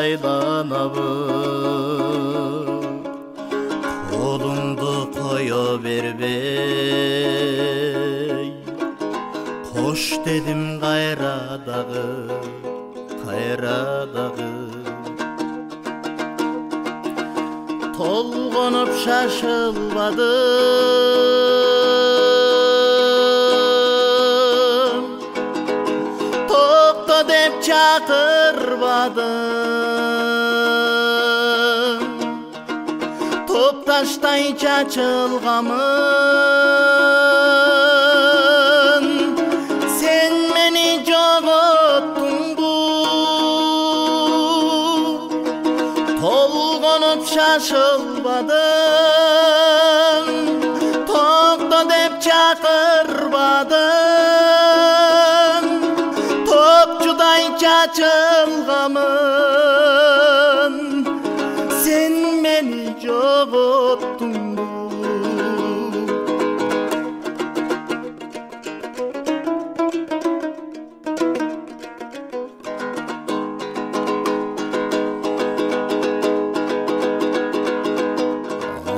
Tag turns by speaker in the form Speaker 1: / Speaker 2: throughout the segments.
Speaker 1: айланабыз, колуңду кое бербей, кош дедим кайра дагы, толгонуп шашылбадым, токто деп чакырбадым, топташтай чачылгамын, сен мени жоготтуңбу, толгонуп шашылбадым, токто деп чакырбадым, топчудай чачылгамын, сен мени жоготтуңбу.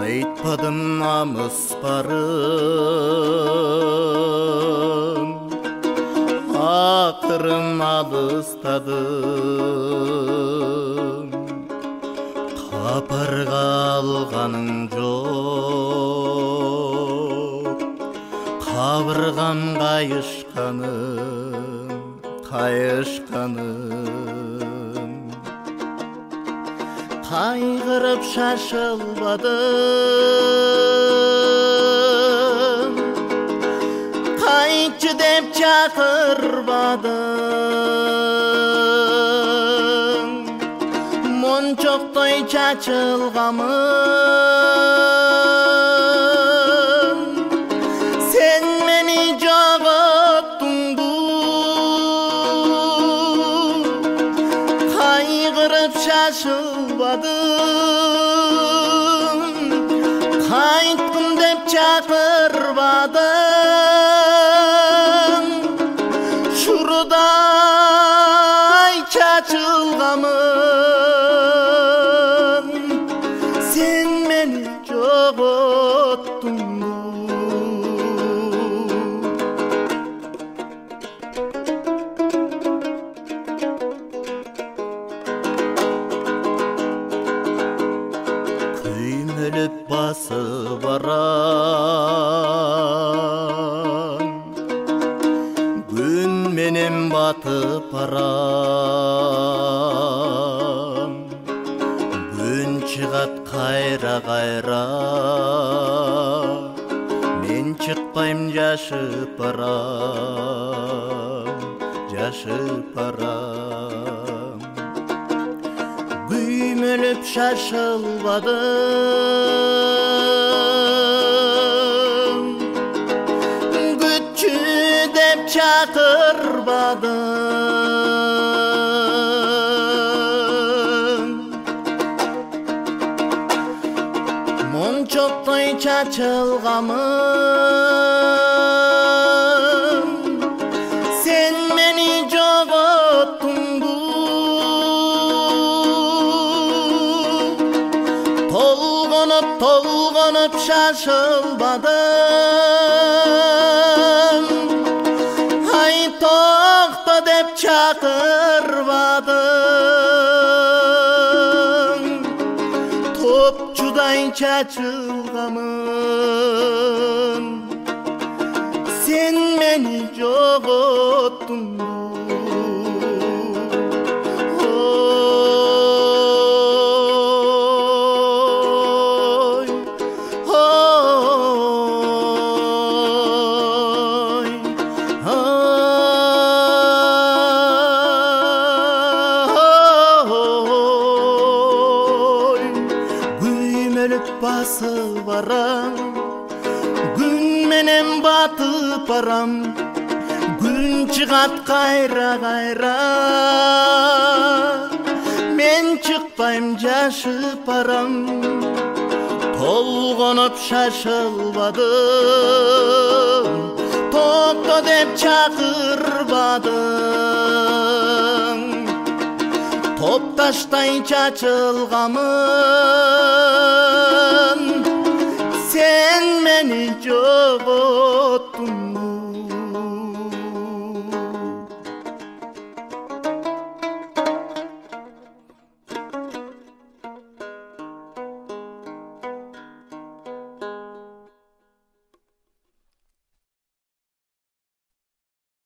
Speaker 1: Айтпадым намыс барын, акырын алыстадым, капарга алганың жок, кабыргам кайышканым, кайгырып шашылбадым, кайтчы деп чакырбадым, мончоктой чачылгамын, сен мени жоготтуңбу, кайгырып шашылбадым, кайткым деп чакырбадым, шурудай чачылгамын, сен мени жоготтуңбу. Күймөлүп басып барам, күн менен батып барам, күн чыгат кайра, мен чыкпайм, жашып барам, күймөлүп шашылбадым, күтчү деп чакырбадым, мончоктой чачылгамын, сен мени жоготтуңбу, толгонуп шашылбадым, ай токто деп чакырбадым, топчудай чачылгамын, сен мени жоготтуңбу. Басып барам, күн менен батып барам, күн чыгат кайра, мен чыкпайм, жашып барам, толгонуп шашылбадым, токто деп чакырбадым, топ таштай чачылганмын. Sen meni jogottun